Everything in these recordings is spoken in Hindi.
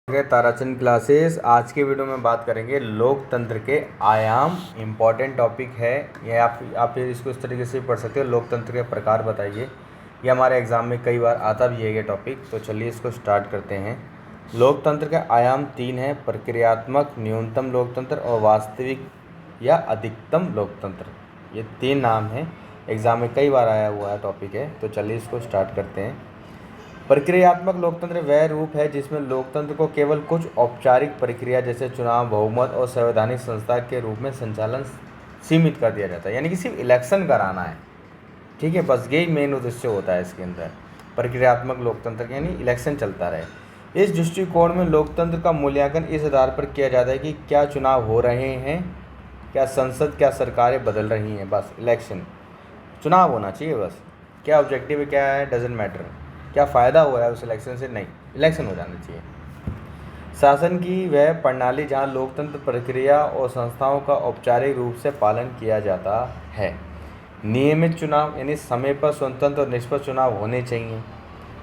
ताराचंद क्लासेस। आज के वीडियो में बात करेंगे लोकतंत्र के आयाम। इम्पॉर्टेंट टॉपिक है ये। आप इसको इस तरीके से पढ़ सकते हो, लोकतंत्र के प्रकार बताइए। ये हमारे एग्ज़ाम में कई बार आता भी है ये टॉपिक। तो चलिए इसको स्टार्ट करते हैं। लोकतंत्र के आयाम 3 हैं: प्रक्रियात्मक, न्यूनतम लोकतंत्र और वास्तविक या अधिकतम लोकतंत्र। ये 3 नाम हैं, एग्ज़ाम में कई बार आया हुआ है टॉपिक है। तो चलिए इसको स्टार्ट करते हैं। प्रक्रियात्मक लोकतंत्र वह रूप है जिसमें लोकतंत्र को केवल कुछ औपचारिक प्रक्रिया जैसे चुनाव, बहुमत और संवैधानिक संस्था के रूप में संचालन सीमित कर दिया जाता है। यानी कि सिर्फ इलेक्शन कराना है, ठीक है, बस यही मेन उद्देश्य होता है इसके अंदर प्रक्रियात्मक लोकतंत्र, यानी इलेक्शन चलता रहे। इस दृष्टिकोण में लोकतंत्र का मूल्यांकन इस आधार पर किया जाता है कि क्या चुनाव हो रहे हैं, क्या संसद, क्या सरकारें बदल रही हैं। बस इलेक्शन, चुनाव होना चाहिए, बस क्या ऑब्जेक्टिव है, क्या है, डजेंट मैटर। क्या फ़ायदा हो रहा है उस इलेक्शन से, नहीं, इलेक्शन हो जाना चाहिए। शासन की वह प्रणाली जहां लोकतंत्र प्रक्रिया और संस्थाओं का औपचारिक रूप से पालन किया जाता है। नियमित चुनाव, यानी समय पर स्वतंत्र और निष्पक्ष चुनाव होने चाहिए।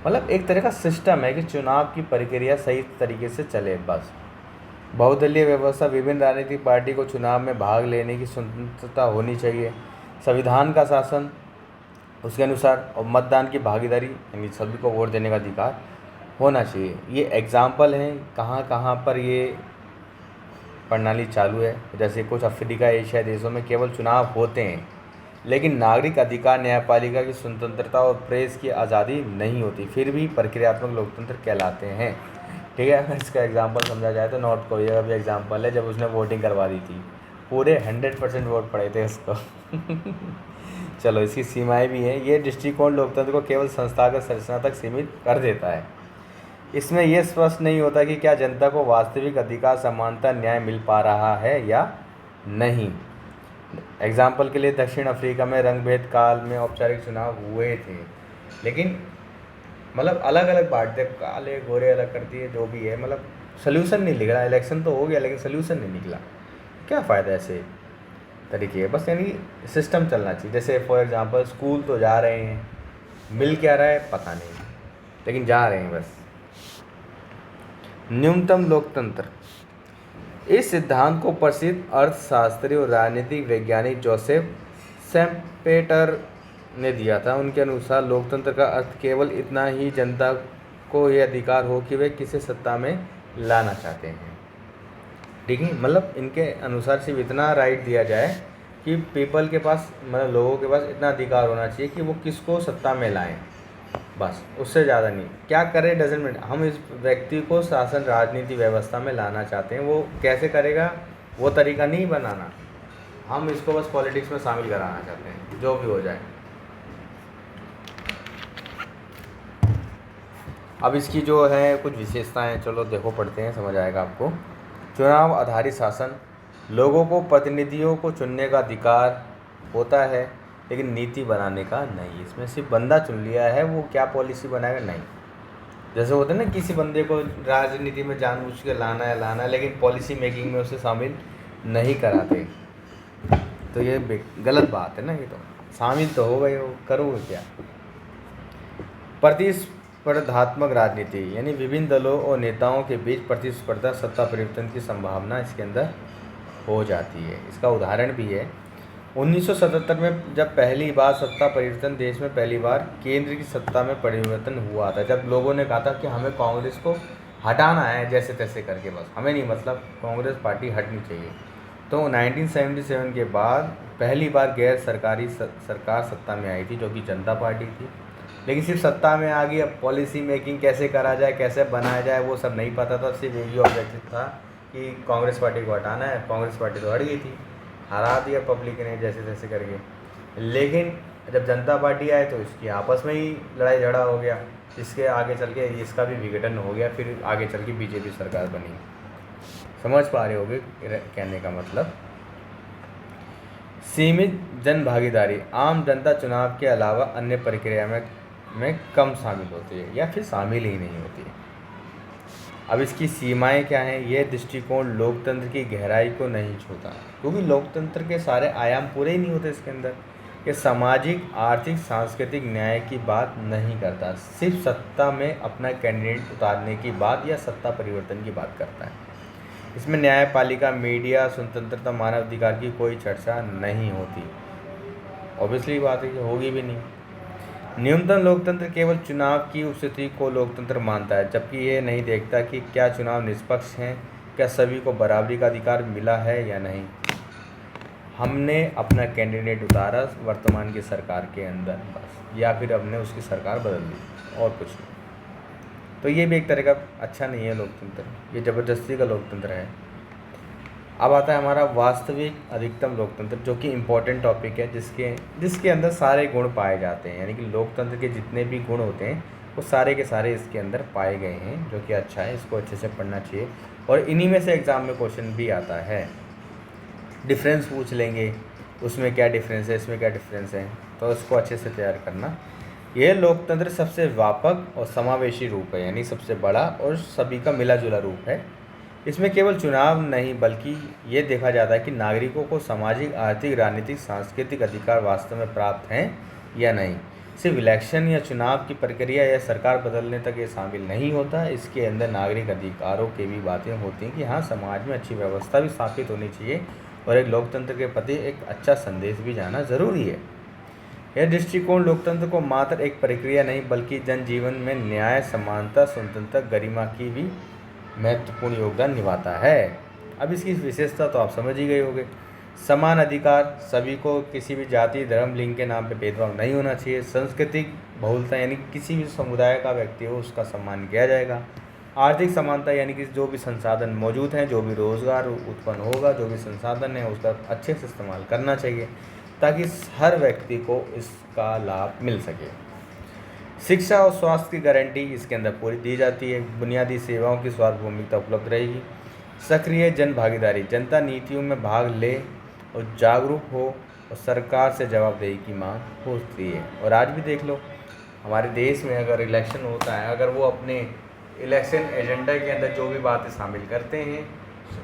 मतलब एक तरह का सिस्टम है कि चुनाव की प्रक्रिया सही तरीके से चले। बस बहुदलीय व्यवस्था, विभिन्न राजनीतिक पार्टी को चुनाव में भाग लेने की स्वतंत्रता होनी चाहिए। संविधान का शासन उसके अनुसार, और मतदान की भागीदारी, यानी सभी को वोट देने का अधिकार होना चाहिए। ये एग्जाम्पल हैं कहाँ कहाँ पर ये प्रणाली चालू है। जैसे कुछ अफ्रीका, एशिया देशों में केवल चुनाव होते हैं लेकिन नागरिक अधिकार, न्यायपालिका की स्वतंत्रता और प्रेस की आज़ादी नहीं होती, फिर भी प्रक्रियात्मक लोकतंत्र कहलाते हैं। ठीक है, अगर इसका एग्जाम्पल समझा जाए तो नॉर्थ कोरिया का भी एग्जाम्पल है, जब उसने वोटिंग करवा दी थी, पूरे 100% वोट पड़े थे उसको। चलो, इसकी सीमाएं भी हैं। ये दृष्टिकोण लोकतंत्र को केवल संस्थागत संरचना तक सीमित कर देता है। इसमें यह स्पष्ट नहीं होता कि क्या जनता को वास्तविक अधिकार, समानता, न्याय मिल पा रहा है या नहीं। एग्जाम्पल के लिए दक्षिण अफ्रीका में रंगभेद काल में औपचारिक चुनाव हुए थे, लेकिन मतलब अलग अलग बांटते, काले गोरे अलग कर दिए, जो भी है, मतलब सोल्यूशन नहीं निकला। इलेक्शन तो हो गया लेकिन सोल्यूशन नहीं निकला। क्या फ़ायदा ऐसे तरीके है, बस यानी सिस्टम चलना चाहिए। जैसे फॉर एग्जांपल स्कूल तो जा रहे हैं, मिल क्या रहा है पता नहीं, लेकिन जा रहे हैं बस। न्यूनतम लोकतंत्र, इस सिद्धांत को प्रसिद्ध अर्थशास्त्री और राजनीतिक वैज्ञानिक जोसेफ सेम्पेटर ने दिया था। उनके अनुसार लोकतंत्र का अर्थ केवल इतना ही जनता को यह अधिकार हो कि वे किसे सत्ता में लाना चाहते हैं। ठीक है, मतलब इनके अनुसार सिर्फ इतना राइट दिया जाए कि पीपल के पास, मतलब लोगों के पास इतना अधिकार होना चाहिए कि वो किसको सत्ता में लाएं, बस उससे ज़्यादा नहीं। क्या करें डजेंट मैटर। हम इस व्यक्ति को शासन, राजनीति व्यवस्था में लाना चाहते हैं, वो कैसे करेगा वो तरीका नहीं बनाना, हम इसको बस पॉलिटिक्स में शामिल कराना चाहते हैं, जो भी हो जाए। अब इसकी जो है कुछ विशेषताएं, चलो देखो, पढ़ते हैं, समझ आएगा आपको। चुनाव आधारित शासन, लोगों को प्रतिनिधियों को चुनने का अधिकार होता है लेकिन नीति बनाने का नहीं। इसमें सिर्फ बंदा चुन लिया है, वो क्या पॉलिसी बनाएगा नहीं। जैसे होता है ना, किसी बंदे को राजनीति में जानबूझ के लाना है, लेकिन पॉलिसी मेकिंग में उसे शामिल नहीं कराते, तो ये गलत बात है ना। ये तो शामिल तो हो गए हो, करोगे क्या। प्रतिस्पर्धात्मक राजनीति, यानी विभिन्न दलों और नेताओं के बीच प्रतिस्पर्धा, सत्ता परिवर्तन की संभावना इसके अंदर हो जाती है। इसका उदाहरण भी है 1977 में, जब पहली बार सत्ता परिवर्तन, देश में पहली बार केंद्र की सत्ता में परिवर्तन हुआ था, जब लोगों ने कहा था कि हमें कांग्रेस को हटाना है जैसे तैसे करके, बस हमें नहीं, मतलब कांग्रेस पार्टी हटनी चाहिए। तो 1977 के बाद पहली बार गैर सरकारी सरकार सत्ता में आई थी, जो कि जनता पार्टी थी। लेकिन सिर्फ सत्ता में आ गई, अब पॉलिसी मेकिंग कैसे करा जाए, कैसे बनाया जाए, वो सब नहीं पता था। सिर्फ यही ऑब्जेक्टिव था कि कांग्रेस पार्टी को हटाना है। कांग्रेस पार्टी तो हट गई थी, हरा दिया पब्लिक ने जैसे तैसे करके। लेकिन जब जनता पार्टी आए तो इसकी आपस में ही लड़ाई झगड़ा हो गया, इसके आगे चल के इसका भी विघटन हो गया, फिर आगे चल के बीजेपी सरकार बनी। समझ पा रहे होगे कहने का मतलब। सीमित जन भागीदारी, आम जनता चुनाव के अलावा अन्य प्रक्रिया में कम शामिल होती है या फिर शामिल ही नहीं होती है। अब इसकी सीमाएं क्या हैं। यह दृष्टिकोण लोकतंत्र की गहराई को नहीं छूता, क्योंकि लोकतंत्र के सारे आयाम पूरे ही नहीं होते इसके अंदर। ये सामाजिक, आर्थिक, सांस्कृतिक न्याय की बात नहीं करता, सिर्फ सत्ता में अपना कैंडिडेट उतारने की बात या सत्ता परिवर्तन की बात करता है। इसमें न्यायपालिका, मीडिया, स्वतंत्रता, मानव अधिकार की कोई चर्चा नहीं होती। ऑब्वियसली बात है कि होगी भी नहीं। न्यूनतम लोकतंत्र केवल चुनाव की उपस्थिति को लोकतंत्र मानता है, जबकि ये नहीं देखता कि क्या चुनाव निष्पक्ष हैं, क्या सभी को बराबरी का अधिकार मिला है या नहीं। हमने अपना कैंडिडेट उतारा वर्तमान की सरकार के अंदर बस, या फिर हमने उसकी सरकार बदल दी और कुछ नहीं। तो ये भी एक तरह का अच्छा नहीं है लोकतंत्र, ये ज़बरदस्ती का लोकतंत्र है। अब आता है हमारा वास्तविक अधिकतम लोकतंत्र, जो कि इम्पोर्टेंट टॉपिक है, जिसके अंदर सारे गुण पाए जाते हैं। यानी कि लोकतंत्र के जितने भी गुण होते हैं वो सारे के सारे इसके अंदर पाए गए हैं, जो कि अच्छा है। इसको अच्छे से पढ़ना चाहिए और इन्हीं में से एग्ज़ाम में क्वेश्चन भी आता है। डिफरेंस पूछ लेंगे, उसमें क्या डिफरेंस है, इसमें क्या डिफरेंस है, तो इसको अच्छे से तैयार करना। यह लोकतंत्र सबसे व्यापक और समावेशी रूप है, यानी सबसे बड़ा और सभी का मिला जुला रूप है। इसमें केवल चुनाव नहीं बल्कि ये देखा जाता है कि नागरिकों को सामाजिक, आर्थिक, राजनीतिक, सांस्कृतिक अधिकार वास्तव में प्राप्त हैं या नहीं। सिर्फ इलेक्शन या चुनाव की प्रक्रिया या सरकार बदलने तक ये शामिल नहीं होता। इसके अंदर नागरिक अधिकारों की भी बातें होती हैं कि हाँ, समाज में अच्छी व्यवस्था भी स्थापित होनी चाहिए और एक लोकतंत्र के प्रति एक अच्छा संदेश भी जाना ज़रूरी है। यह दृष्टिकोण लोकतंत्र को मात्र एक प्रक्रिया नहीं बल्कि जनजीवन में न्याय, समानता, स्वतंत्रता, गरिमा की भी महत्वपूर्ण योगदान निभाता है। अब इसकी विशेषता तो आप समझ ही गए होंगे। समान अधिकार, सभी को किसी भी जाति, धर्म, लिंग के नाम पे भेदभाव नहीं होना चाहिए। सांस्कृतिक बहुलता, यानी किसी भी समुदाय का व्यक्ति हो उसका सम्मान किया जाएगा। आर्थिक समानता, यानी कि जो भी संसाधन मौजूद हैं, जो भी रोज़गार उत्पन्न होगा, जो भी संसाधन है उसका अच्छे से इस्तेमाल करना चाहिए ताकि हर व्यक्ति को इसका लाभ मिल सके। शिक्षा और स्वास्थ्य की गारंटी इसके अंदर पूरी दी जाती है। बुनियादी सेवाओं की सार्वभौमिकता उपलब्ध रहेगी। सक्रिय जन भागीदारी, जनता नीतियों में भाग ले और जागरूक हो और सरकार से जवाबदेही की मांग होती है। और आज भी देख लो, हमारे देश में अगर इलेक्शन होता है, अगर वो अपने इलेक्शन एजेंडा के अंदर जो भी बातें शामिल करते हैं,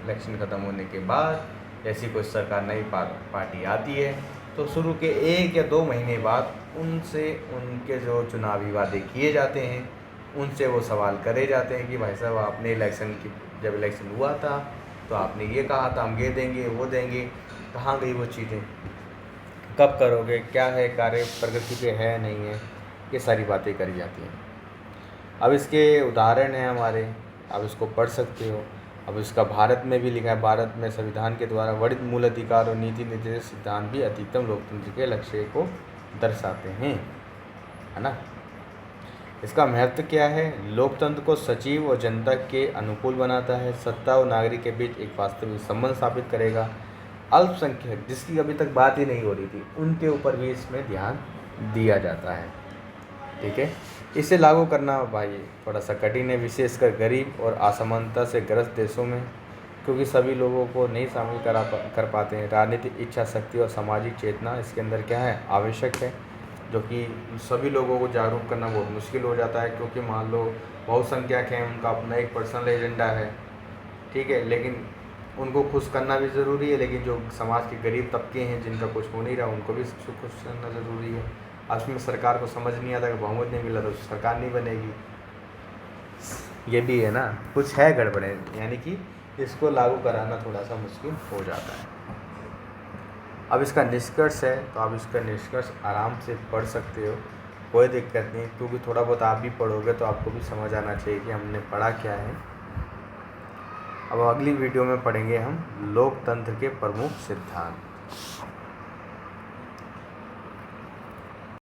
इलेक्शन ख़त्म होने के बाद जैसी कोई सरकार नई पार्टी आती है तो शुरू के 1 या 2 महीने बाद उनसे उनके जो चुनावी वादे किए जाते हैं उनसे वो सवाल करे जाते हैं कि भाई साहब, आपने जब इलेक्शन हुआ था तो आपने ये कहा था हम ये देंगे वो देंगे, कहाँ गई वो चीज़ें, कब करोगे, क्या है, कार्य प्रगति पे है नहीं है, ये सारी बातें करी जाती हैं। अब इसके उदाहरण हैं हमारे, आप इसको पढ़ सकते हो। अब इसका भारत में भी लिखा है, भारत में संविधान के द्वारा वर्णित मूल अधिकार और नीति निर्देश सिद्धांत भी अधिकतम लोकतंत्र के लक्ष्य को दर्शाते हैं, है ना। इसका महत्व क्या है? लोकतंत्र को सचिव और जनता के अनुकूल बनाता है। सत्ता और नागरिक के बीच एक वास्तविक संबंध स्थापित करेगा। अल्पसंख्यक, जिसकी अभी तक बात ही नहीं हो रही थी, उनके ऊपर भी इसमें ध्यान दिया जाता है। ठीक है, इसे लागू करना भाई थोड़ा सा कठिन है, विशेषकर गरीब और असमानता से ग्रस्त देशों में, क्योंकि सभी लोगों को नहीं शामिल कर पाते हैं। राजनीतिक इच्छा शक्ति और सामाजिक चेतना इसके अंदर क्या है, आवश्यक है, जो कि सभी लोगों को जागरूक करना बहुत मुश्किल हो जाता है। क्योंकि मान लो बहुसंख्यक हैं, उनका अपना एक पर्सनल एजेंडा है, ठीक है, लेकिन उनको खुश करना भी ज़रूरी है। लेकिन जो समाज के गरीब तबके हैं जिनका कुछ हो नहीं रहा, उनको भी खुश करना ज़रूरी है। आज में सरकार को समझ नहीं आता कि बहुमत नहीं मिला तो सरकार नहीं बनेगी, ये भी है ना, कुछ है गड़बड़े, यानी कि इसको लागू कराना थोड़ा सा मुश्किल हो जाता है। अब इसका निष्कर्ष है, तो आप इसका निष्कर्ष आराम से पढ़ सकते हो, कोई दिक्कत नहीं, क्योंकि थोड़ा बहुत आप भी पढ़ोगे तो आपको भी समझ आना चाहिए कि हमने पढ़ा क्या है। अब अगली वीडियो में पढ़ेंगे हम लोकतंत्र के प्रमुख सिद्धांत।